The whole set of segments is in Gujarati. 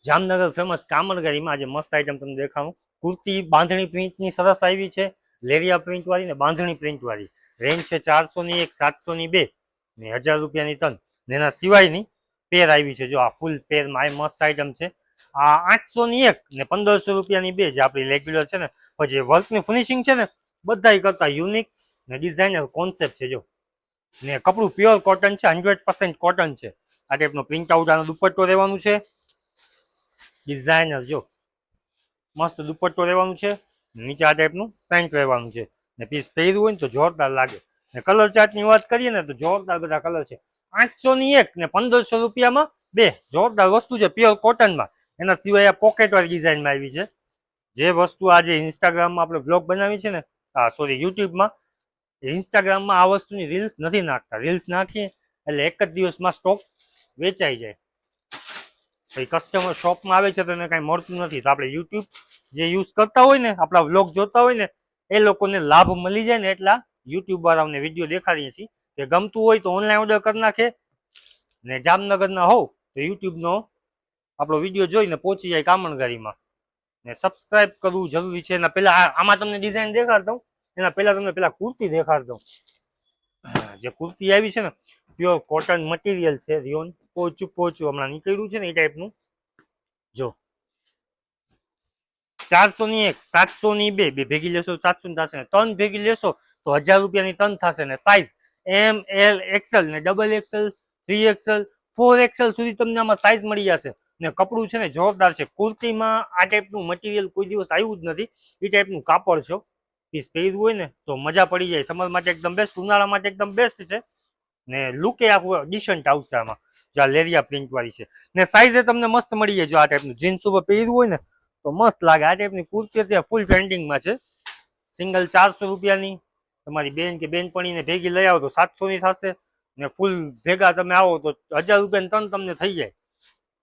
જામનગર ફેમસ કામણગારીમાં આજે મસ્ત આઈટમ તમને દેખાડું. કુર્તી બાંધણી પ્રિન્ટની સરસ આવી છે, લેરિયા પ્રિન્ટ વાળી ને બાંધણી પ્રિન્ટ વાળી. રેન્જ છે 401, 702 ને 1000 રૂપિયાની તન. ને એના સિવાયની પેર આવી છે. જો આ ફૂલ પેરમાં આ મસ્ત આઈટમ છે. આ 801 ને 1500 રૂપિયાની બે જે આપણી રેગ્યુલર છે ને. પછી વર્કની ફિનિશિંગ છે ને બધા કરતા યુનિક ને ડિઝાઇનર કોન્સેપ્ટ છે. જો ને કપડું પ્યોર કોટન છે, 100% કોટન છે. આ ટાઈપનો પ્રિન્ટ આઉટ આનો દુપટ્ટો રહેવાનું છે. ડિઝાઇનર જો મસ્ત દુપટ્ટો રહેવાનું છે, નીચે આ ટાઈપનું પેન્ટ રહેવાનું છે. ને પીસ પહેર્યું હોય ને તો જોરદાર લાગે. ને કલર ચાર્ટની વાત કરીએ ને તો જોરદાર બધા કલર છે. 801 ને 1500 રૂપિયામાં બે જોરદાર વસ્તુ છે પ્યોર કોટનમાં. એના સિવાય આ પોકેટ વાળી ડિઝાઇનમાં આવી છે. જે વસ્તુ આજે ઇન્સ્ટાગ્રામમાં આપણે વ્લોગ બનાવી છે ને, સોરી યુટ્યુબમાં, ઇન્સ્ટાગ્રામમાં આ વસ્તુની રીલ્સ નથી નાખતા. રીલ્સ નાખીએ એટલે એક જ દિવસમાં સ્ટોક વેચાઈ જાય. કસ્ટમર શોપમાં આવે છે તો એને કાંઈ મળતું નથી. તો આપણે યુટ્યુબ જે યુઝ કરતા હોય ને, આપણા વ્લોગ જોતા હોય ને, એ લોકોને લાભ મળી જાય ને એટલા યુટ્યુબ વાળાઓને વિડીયો દેખાડીએ છીએ કે ગમતું હોય તો ઓનલાઈન ઓર્ડર કરી નાખે. ને જામનગરના હોવ તો યુટ્યુબનો આપણો વિડીયો જોઈને પહોંચી જાય કામણગારીમાં. ને સબસ્ક્રાઇબ કરવું જરૂરી છે. એના પહેલા આમાં તમને ડિઝાઇન દેખાડતા હું, એના પહેલા તમને પેલા કુર્તી દેખાડતા હું. જે કુર્તી આવી છે ને પ્યોર કોટન મટીરિયલ છે. રિયોન પોચું હમણાં નીકળ્યું છે ને એ ટાઈપનું. જો 401, 702 બે ભેગી લેશો 700 થશે. ત્રણ ભેગી લેશો તો 1000 રૂપિયાની તન થશે. ને સાઇઝ એમ, એલ, એક્સેલ ને ડબલ એક્સેલ, 3XL, 4XL સુધી તમને આમાં સાઇઝ મળી જશે. ને કપડું છે ને જોરદાર છે. કુર્તીમાં આ ટાઈપનું મટીરિયલ કોઈ દિવસ આવ્યું જ નથી. એ ટાઈપનું કાપડ છે. પીસ પહેરવું હોય ને તો મજા પડી જાય. સમર માટે એકદમ બેસ્ટ, ઉનાળા માટે એકદમ બેસ્ટ છે. ને લુકે આખું ડિસન્ટ આવશે આમાં. જો આ લેરિયા પ્રિન્ટ વાળી છે. ને સાઇઝે તમને મસ્ત મળી જાય. જો આ ટાઈપનું જીન્સ ઉપર પહેરવું હોય ને તો મસ્ત લાગે. આ ટાઈપની કુર્તી અત્યારે ફૂલ ટ્રેન્ડિંગમાં છે. સિંગલ 400 રૂપિયાની. તમારી બેન કે બેનપણીને ભેગી લઈ આવો તો 700 ની થશે. ને ફૂલ ભેગા તમે આવો તો 1000 રૂપિયાની તન તમને થઈ જાય.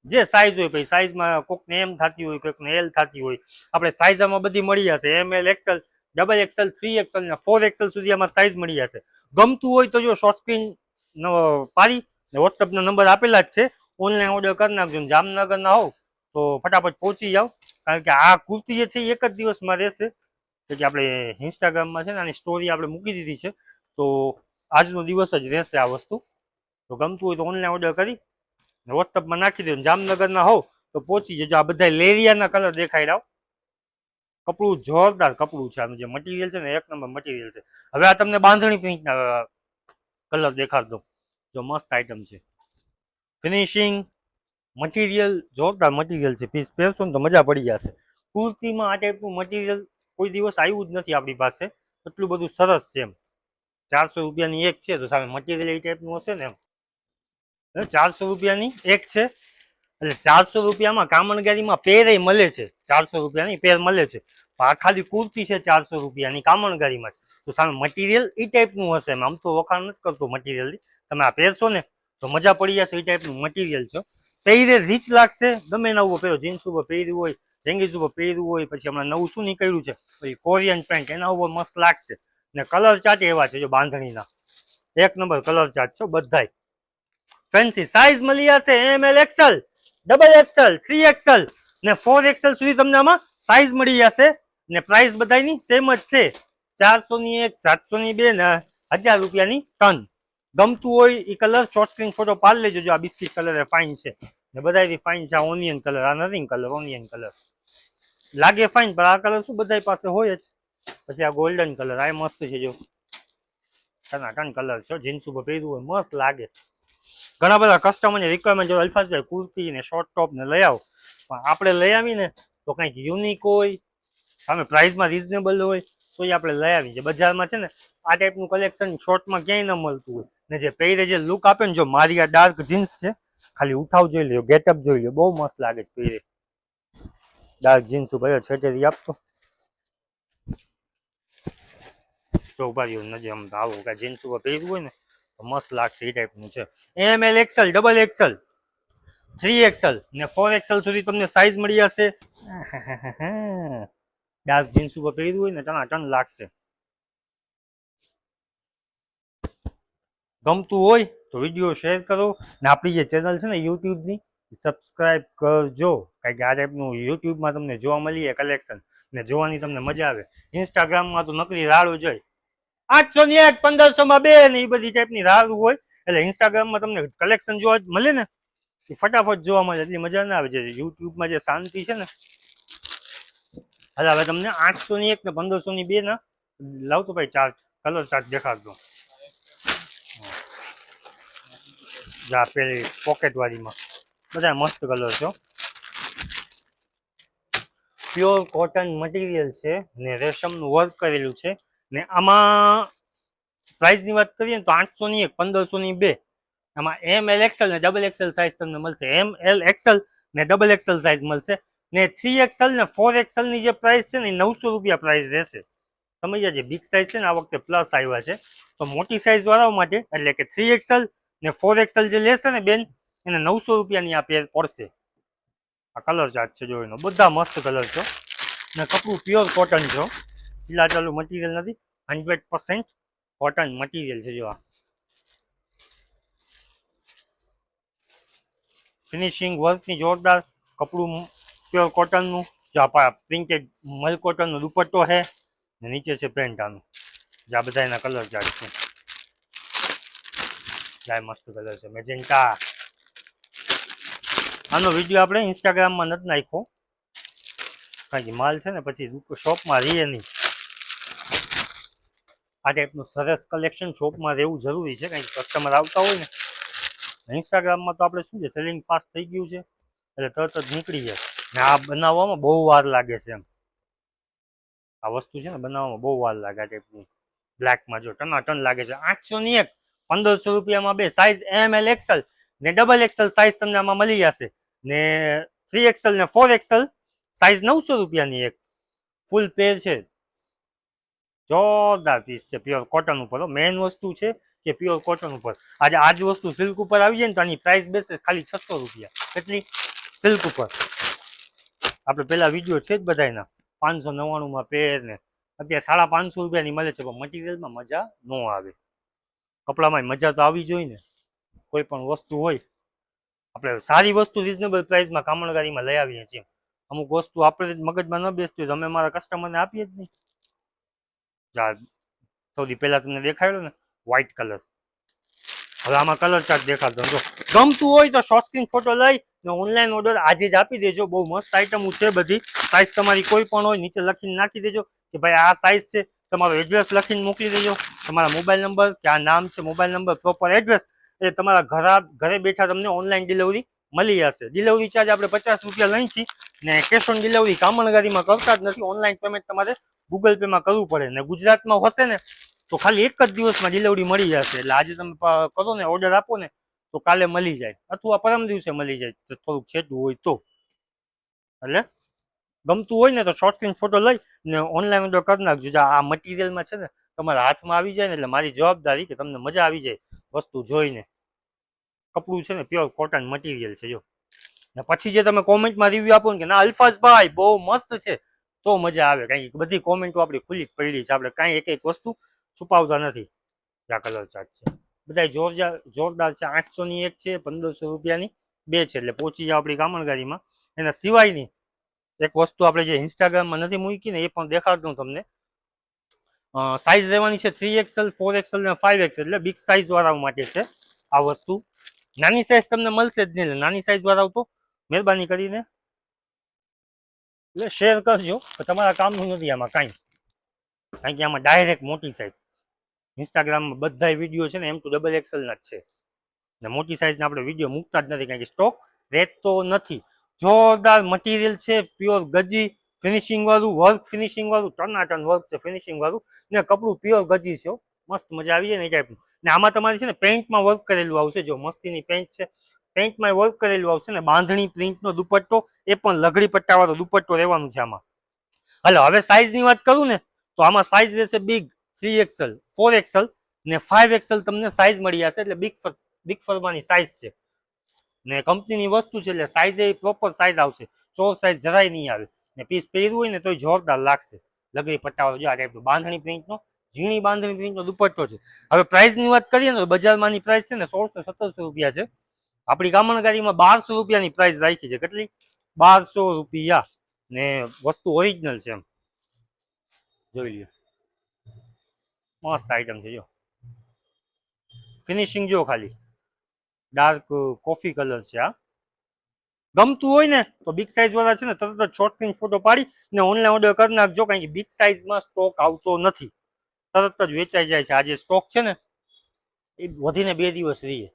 જે સાઇઝ હોય પછી સાઇઝમાં કોકને એમ થતી હોય, કોકને એલ થતી હોય. આપણે સાઇઝ આમાં બધી મળી જશે. M, L, XL, double XL, 3XL ને 4XL સુધી આમાં સાઇઝ મળી જશે. ગમતું હોય તો જો શોર્ટ સ્ક્રીન પાડી ને વોટ્સઅપના નંબર આપેલા જ છે. ઓનલાઈન ઓર્ડર કરી નાખજો. જામનગરના હોવ તો ફટાફટ પહોંચી જાઓ. કારણ કે આ કુર્તી જે છે એ એક જ દિવસમાં રહેશે. કે આપણે ઇન્સ્ટાગ્રામમાં છે ને આની સ્ટોરી આપણે મૂકી દીધી છે. તો આજનો દિવસ જ રહેશે આ વસ્તુ. તો ગમતું હોય તો ઓનલાઈન ઓર્ડર કરી વોટ્સઅપમાં નાખી દો. જામનગરના હોવ તો પહોંચી જજો. આ બધા લેરિયાના કલર દેખાઈ રહ્યો. કપડું જોરદાર કપડું છે. આનું જે મટીરિયલ છે ને એક નંબર મટીરિયલ છે. હવે આ તમને બાંધણી પ્રિન્ટના કલર દેખાડ દઉં. જો મસ્ત આઈટમ છે. ફિનિશિંગ મટીરિયલ જોરદાર મટીરિયલ છે. પીસ પહેરશો ને તો મજા પડી જશે. કુર્તીમાં આ ટાઈપનું મટીરિયલ કોઈ દિવસ આવ્યું જ નથી આપણી પાસે. એટલું બધું સરસ છે. એમ 400 રૂપિયાની એક છે તો સામે મટીરિયલ એ ટાઈપનું હશે ને. એમ 400 રૂપિયાની એક છે એટલે 400 રૂપિયામાં કામણગારીમાં પેર મળે છે. 400 રૂપિયાની પેર મળે છે. આ ખાલી કુર્તી છે 400 રૂપિયાની કામણગારીમાં છે. તો સામે મટીરિયલ એ ટાઈપનું હશે. આમ તો વખાણ નથી કરતો મટીરિયલની. તમે આ પહેરશો ને તો મજા પડી જશે. એ ટાઈપનું મટીરિયલ છે. પહેરે રીચ લાગશે. ગમે એના ઉપર પહેરો. જીન્સ ઉપર પહેર્યું હોય, જેંગીસ ઉપર પહેર્યું હોય, પછી હમણાં નવું શું નીકળ્યું છે પછી કોરિયન પેન્ટ, એના ઉપર મસ્ત લાગશે. ને કલર ચાર્ટ એવા છે જો બાંધણીના એક નંબર કલર ચાર્ટ છે બધાય. ફેન્સી સાઇઝ મળી જશે. M, L, XL, double XL, 3XL ને 4XL સુધી તમને આમાં સાઇઝ મળી જશે. ને પ્રાઇસ બધાની સેમ જ છે. 401, 702 ને 1000 રૂપિયાની ટન. ગમતું હોય એ કલર શોર્ટ સ્ક્રીન ફોટો પાડી લેજો. જો આ બિસ્કિટ કલર એ ફાઇન છે ને બધાથી ફાઇન છે. આ ઓનિયન કલર, આ નથિંગ કલર, ઓનિયન કલર લાગે ફાઇન, પણ આ કલર શું બધા પાસે હોય જ. પછી આ ગોલ્ડન કલર આ મસ્ત છે. જો ટનાટન કલર છે. જીન્સ ઉપર પહેરવું હોય મસ્ત લાગે. ઘણા બધા કસ્ટમરની રિક્વાયરમેન્ટ જો અલ્ફાઝભાઈ કુર્તી ને શોર્ટ ટોપ ને લઈ આવો, પણ આપણે લઈ આવીને તો કંઈક યુનિક હોય, સામે પ્રાઇસમાં રિઝનેબલ હોય તો એ આપણે લઈ આવી. બજારમાં છે ને આ ટાઈપનું કલેક્શન શોર્ટમાં ક્યાંય ન મળતું હોય. ને જે પહેરે જે લુક આપે ને, જો મારી આ ડાર્ક જીન્સ છે, ખાલી ઉઠાવ જોઈ લ્યો, ગેટઅપ જોઈ લ્યો, બહુ મસ્ત લાગે છે પહેરે. ડાર્ક જીન્સ ઉપર છેટેરી આપતો ચોભારીઓ નજર આમ આવું કાંઈ જીન્સ ઉપર પહેરવું હોય ને તો મસ્ત લાગશે. એ ટાઈપનું છે. M, L, XL, double XL, 3XL ને 4XL સુધી તમને સાઇઝ મળી જશે. ડાર્ક જીન્સ ઉપર પહેરવું હોય ને ટનાટન લાગશે. ગમતું હોય તો વિડીયો શેર કરો ને આપણી જે ચેનલ છે ને યુટ્યુબની સબસ્ક્રાઇબ કરજો. કારણ કે આ ટાઈપનું યુટ્યુબમાં તમને જોવા મળીએ કલેક્શન ને જોવાની તમને મજા આવે. ઇન્સ્ટાગ્રામમાં તો નકરી રાડું જોઈ 801 1500 માં 2 ને એ બધી ટાઈપની રાડું હોય. એટલે ઇન્સ્ટાગ્રામમાં તમને કલેક્શન જોવા મળે ને એ ફટાફટ જોવા મળે, એટલી મજા ના આવે. છે યુટ્યુબમાં જે શાંતિ છે ને. એટલે હવે તમને 801 ને 1502 ના લાવતો ભાઈ ચાર્ટ કલર ચાર્ટ દેખાડતો. જા પેલી પોકેટ વાળીમાં બધા મસ્ત કલર છે. પ્યોર કોટન મટીરિયલ છે ને રેશમનું વર્ક કરેલું છે ને આમાં પ્રાઇસની વાત કરીએ ને તો 801 1502 આમાં ML XL ને XXL સાઇઝ તમને મળશે. ML XL ને XXL સાઇઝ મળશે ને 3XL ને 4XL ની જે પ્રાઇસ છે ને એ 900 રૂપિયા પ્રાઇસ રહેશે. સમજ્યા? જે બિગ સાઇઝ છે ને આ વખતે પ્લસ આવ્યા છે, તો મોટી સાઇઝ વાળાઓ માટે એટલે કે 3XL ને 4XL જે લેશે ને બેન એને 900 રૂપિયાની આ પેર પડશે. આ કલર ચાર્ટ છે જો એનો, બધા મસ્ત કલર છે ને કપડું પ્યોર કોટન છે, ઢીલા ચાલુ મટીરિયલ નથી, 100% કોટન મટીરિયલ છે. જો આ ફિનિશિંગ વર્કની જોરદાર, કપડું પ્યોર કોટનનું, જો આ પ્રિન્ટેડ મલ કોટનનો દુપટ્ટો છે ને નીચે છે પેન્ટ આનું. જે આ બધા એના કલર ચાર્ટ છે. લાય મસ્ત કલર છે મેજેન્ટા. આનો વિડીયો આપણે ઇન્સ્ટાગ્રામમાં નથી નાખ્યો કારણ કે માલ છે ને પછી શોપમાં રહીએ નહીં. આ ટાઈપનું સરસ કલેક્શન શોપમાં રહેવું જરૂરી છે, કારણ કે કસ્ટમર આવતા હોય ને. ઇન્સ્ટાગ્રામમાં તો આપણે શું છે સેલિંગ ફાસ્ટ થઈ ગયું છે એટલે તરત જ નીકળી જાય ને આ બનાવવામાં બહુ વાર લાગે છે. એમ આ વસ્તુ છે ને બનાવવામાં બહુ વાર લાગે. આ ટાઈપનું બ્લેકમાં જો ટનાટન લાગે છે. 801 1500 રૂપિયામાં 2 સાઇઝ ML XL ને XXL સાઇઝ તમને આમાં મળી જશે ને 3XL ને 4XL સાઇઝ 900 રૂપિયાની એક ફૂલ પેર છે. જોરદાર પીસ છે પ્યોર કોટન ઉપર. મેઇન વસ્તુ છે કે પ્યોર કોટન ઉપર આજે આજ વસ્તુ સિલ્ક ઉપર આવી જાય ને તો આની પ્રાઇસ બેસે ખાલી 600 રૂપિયા. કેટલી? સિલ્ક ઉપર આપણે પેલા વિડીયો છે જ બધાના 599માં પેર ને અત્યારે 550 રૂપિયાની મળે છે, પણ મટીરિયલમાં મજા ન આવે. કપડામાં મજા તો આવી જોઈએ ને. કોઈ પણ વસ્તુ હોય આપણે સારી વસ્તુ રિઝનેબલ પ્રાઇસમાં કામણગારીમાં લઈ આવીએ છીએ. અમુક વસ્તુ આપણે મગજમાં ન બેસતી હોય તો અમે મારા કસ્ટમરને આપીએ જ નહીં. સૌથી પહેલા તમને દેખાડ્યો ને વ્હાઇટ કલર. હવે આમાં કલર ચાર્ટ દેખાડતો. જો ગમતું હોય તો શોર્ટ સ્ક્રીન ફોટો લઈ ને ઓનલાઈન ઓર્ડર આજે જ આપી દેજો. બહુ મસ્ત આઈટમ છે બધી. સાઇઝ તમારી કોઈ પણ હોય નીચે લખીને નાખી દેજો કે ભાઈ આ સાઇઝ છે. તમારો એડ્રેસ લખીને મોકલી દેજો, તમારા મોબાઈલ નંબર, કે આ નામ છે, મોબાઈલ નંબર, પ્રોપર એડ્રેસ, એટલે તમારા ઘરે બેઠા તમને ઓનલાઈન ડિલિવરી મળી જશે. ડિલિવરી ચાર્જ આપણે 50 રૂપિયા લઈએ છીએ ને કેશ ઓન ડિલિવરી કામણગારીમાં કરતા જ નથી. ઓનલાઈન પેમેન્ટ તમારે ગૂગલ પેમાં કરવું પડે ને ગુજરાતમાં હશે ને તો ખાલી એક જ દિવસમાં ડિલિવરી મળી જશે. એટલે આજે તમે કરો ને ઓર્ડર આપો ને તો કાલે મળી જાય અથવા પરમ દિવસે મળી જાય થોડુંક છેટું હોય તો. એટલે ગમતું હોય ને તો શોર્ટ સ્ક્રીન ફોટો લઈ ને ઓનલાઈન ઓર્ડર કરી નાખજો. આ મટીરિયલમાં છે ને તમારા હાથમાં આવી જાય ને એટલે મારી જવાબદારી કે તમને મજા આવી જાય વસ્તુ જોઈને. કપડું છે ને પ્યોર કોટન મટીરિયલ છે જો. ને પછી જે તમે કોમેન્ટમાં રિવ્યુ આપો ને કે ના અલ્ફાઝભાઈ બહુ મસ્ત છે તો મજા આવે. કારણ કે બધી કોમેન્ટો આપણી ખુલ્લી પડી છે, આપણે કાંઈ એક વસ્તુ છુપાવતા નથી. આ કલર ચાર્ટ છે બધા જોરદાર છે. 801 છે, 1500 રૂપિયાની 2 છે એટલે પહોંચી જાવ આપણી કામણગારીમાં. એના સિવાયની એક વસ્તુ આપણે જે ઇન્સ્ટાગ્રામમાં નથી મૂકી ને એ પણ દેખાડતું તમને. સાઇઝ રહેવાની છે 3XL 4XL ને 5XL એટલે બિગ સાઇઝ વાળાઓ માટે છે આ વસ્તુ. નાની સાઇઝ તમને મળશે જ નહીં. એટલે નાની સાઇઝ વાળાઓ તો મહેરબાની કરીને એટલે શેર કરજો. તમારા કામનું નથી આમાં કાંઈ, કારણ કે આમાં ડાયરેક્ટ મોટી સાઇઝ. ઇન્સ્ટાગ્રામમાં બધા વિડીયો છે ને M2XXL ના જ છે ને મોટી સાઇઝના આપણે વિડીયો મૂકતા જ નથી કારણ કે સ્ટોક રહેતો નથી. જોરદાર મટીરિયલ છે, પ્યોર ગજી ફિનિશિંગ વાળું, વર્ક ફિનિશિંગ વાળું, ટનાટન વર્ક છે ફિનિશિંગ વાળું ને કપડું પ્યોર ગજી છે. મસ્ત મજા આવી જાય ને એ ટાઈપનું. ને આમાં તમારે છે ને પેન્ટમાં વર્ક કરેલું આવશે. જો મસ્તીની પેન્ટ છે, પેન્ટમાં વર્ક કરેલું આવશે ને બાંધણી પ્રિન્ટનો દુપટ્ટો, એ પણ લગડી પટ્ટાવાળો દુપટ્ટો રહેવાનું છે આમાં. હાલો હવે સાઇઝની વાત કરું ને તો આમાં સાઇઝ રહેશે બિગ 3XL 4XL ને 5XL તમને સાઇઝ મળી જશે. એટલે બિગ ફરમાની સાઇઝ છે ને કંપનીની વસ્તુ છે એટલે સાઇઝ એ પ્રોપર સાઇઝ આવશે. ચોર સાઇઝ જરાય નહીં આવે ને પીસ પહેર્યું હોય ને તોય જોરદાર લાગશે. લગડી પટ્ટાવાળો જો આ ટાઈપનો બાંધણી પ્રિન્ટનો, ઝીણી બાંધણી પ્રિન્ટનો દુપટ્ટો છે. હવે પ્રાઇસની વાત કરીએ ને તો બજારમાંની પ્રાઇસ છે ને 1600-1700 રૂપિયા છે. આપણી કામણગારીમાં 1200 રૂપિયાની પ્રાઇસ રાખી છે. કેટલી? ₹1200 ને વસ્તુ ઓરિજિનલ છે એમ જોઈ લ્યો મસ્ત આઈટમ છે જો ફિનિશિંગ જો ખાલી ડાર્ક કોફી કલર છે આ ગમતું હોય ને તો બિગ સાઇઝ વાળા છે ને તરત જ શોર્ટ સ્ક્રીન ફોટો પાડી ને ઓનલાઈન ઓર્ડર કરી નાખજો કારણ કે બિગ સાઇઝમાં સ્ટોક આવતો નથી તરત જ વેચાઈ જાય છે આ જે સ્ટોક છે ને એ વધીને 2 દિવસ રહીએ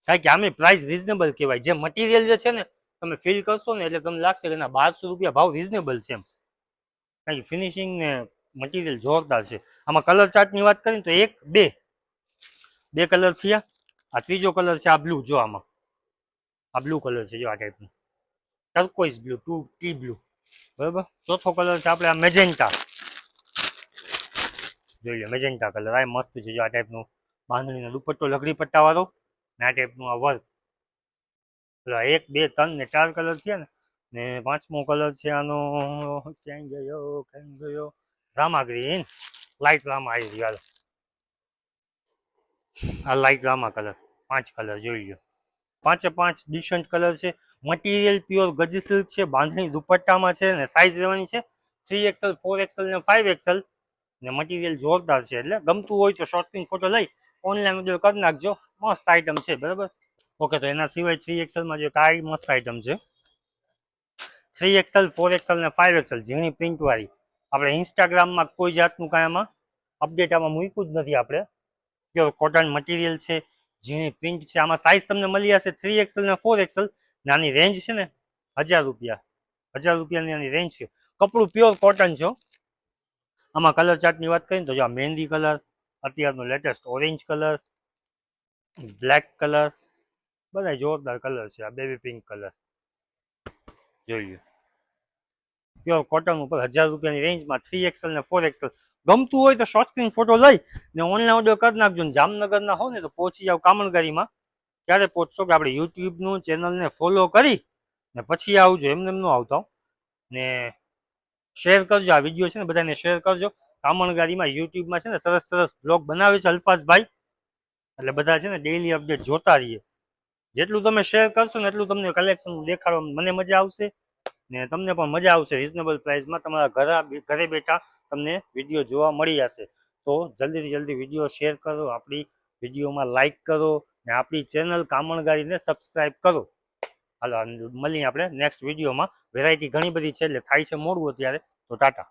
કારણ કે આમે પ્રાઇસ રિઝનેબલ કહેવાય જે મટીરિયલ જે છે ને તમે ફીલ કરશો ને એટલે તમને લાગશે કે ના ₹1200 ભાવ રિઝનેબલ છે એમ કારણ કે ફિનિશિંગ ને મટીરિયલ જોરદાર છે આમાં કલર ચાર્ટની વાત કરીએ તો બે કલર થયા આ ત્રીજો કલર છે આ બ્લુ જો આમાં આ બ્લુ કલર છે જો આ ટાઈપનું ટર્કોઇઝ બ્લુ ટી બ્લુ બરાબર ચોથો કલર છે આપણે આ મેજેન્ટા જોઈ લો મેજેન્ટા કલર આ મસ્ત છે જો આ ટાઈપનું બાંધણીનો દુપટ્ટો લગડી પટ્ટા વાળો ને આ ટાઈપનું આ વર્ક 1 2 3 ને 4 કલર થયા ને પાંચમો કલર છે આનો ક્યાં ગયો રામા ગ્રીન લાઇટ રામા આવી ગયો આ લાઇટ રામા કલર 5 કલર જોઈ લો 5 5 ડિસન્ટ કલર છે મટીરિયલ પ્યોર ગજી સિલ્ક છે બાંધણી દુપટ્ટામાં છે ને સાઇઝ લેવાની છે 3XL 4XL ને 5XL ને મટીરિયલ જોરદાર છે એટલે ગમતું હોય તો શોર્ટ સ્ક્રીન ફોટો લઈ ઓનલાઈન ઓર્ડર કરી નાખજો મસ્ત આઈટમ છે બરાબર ઓકે તો એના સિવાય 3XL માં જે કાંઈ મસ્ત આઈટમ છે 3XL 4XL ને 5XL ઝીણી પ્રિન્ટ વાળી આપણે ઇન્સ્ટાગ્રામમાં કોઈ જાતનું કાંઈ આમાં અપડેટ આમાં મૂક્યું જ નથી આપણે પ્યોર કોટન મટીરિયલ છે ઝીણી પ્રિન્ટ છે આમાં સાઇઝ તમને મળી જશે 3XL ને 4XL નાની રેન્જ છે ને ₹1000 ની રેન્જ છે કપડું પ્યોર કોટન છે આમાં કલર ચાર્ટની વાત કરીએ તો જો આ મહેંદી કલર અત્યારનો latest orange colour black colour બધા જોરદાર કલર છે આ બેબી પિંક કલર જોઈએ પ્યોર કોટન ઉપર ₹1000 ની રેન્જમાં 3XL ને 4XL ગમતું હોય તો શોર્ટ સ્ક્રીન ફોટો લઈ ને ઓનલાઈન ઓર્ડર કરી નાખજો ને જામનગરના હો ને તો પહોંચી જાવ કામણગારીમાં ક્યારે પહોંચશો કે આપણે યુટ્યુબનું ચેનલને ફોલો કરી ને પછી આવજો એમને ન આવતા ને શેર કરજો આ વિડીયો છે ને બધાને શેર કરજો કામણગારીમાં યુટ્યુબમાં છે ને સરસ સરસ બ્લોગ બનાવે છે અલ્ફાઝભાઈ એટલે બધા છે ને ડેઈલી અપડેટ જોતા રહીએ જેટલું તમે શેર કરશો ને એટલું તમને કલેક્શન દેખાડવામાં મને મજા આવશે ને તમને પણ મજા આવશે રિઝનેબલ પ્રાઇસમાં તમારા ઘરે બેઠા તમને વિડીયો જોવા મળી જશે તો જલ્દીથી જલ્દી વિડીયો શેર કરો આપણી વિડીયોમાં લાઇક કરો ને આપણી ચેનલ કામણગારીને સબસ્ક્રાઈબ કરો હાલો મળીએ આપણે નેક્સ્ટ વિડીયોમાં વેરાયટી ઘણી બધી છે એટલે થાય છે મોડું અત્યારે તો ટાટા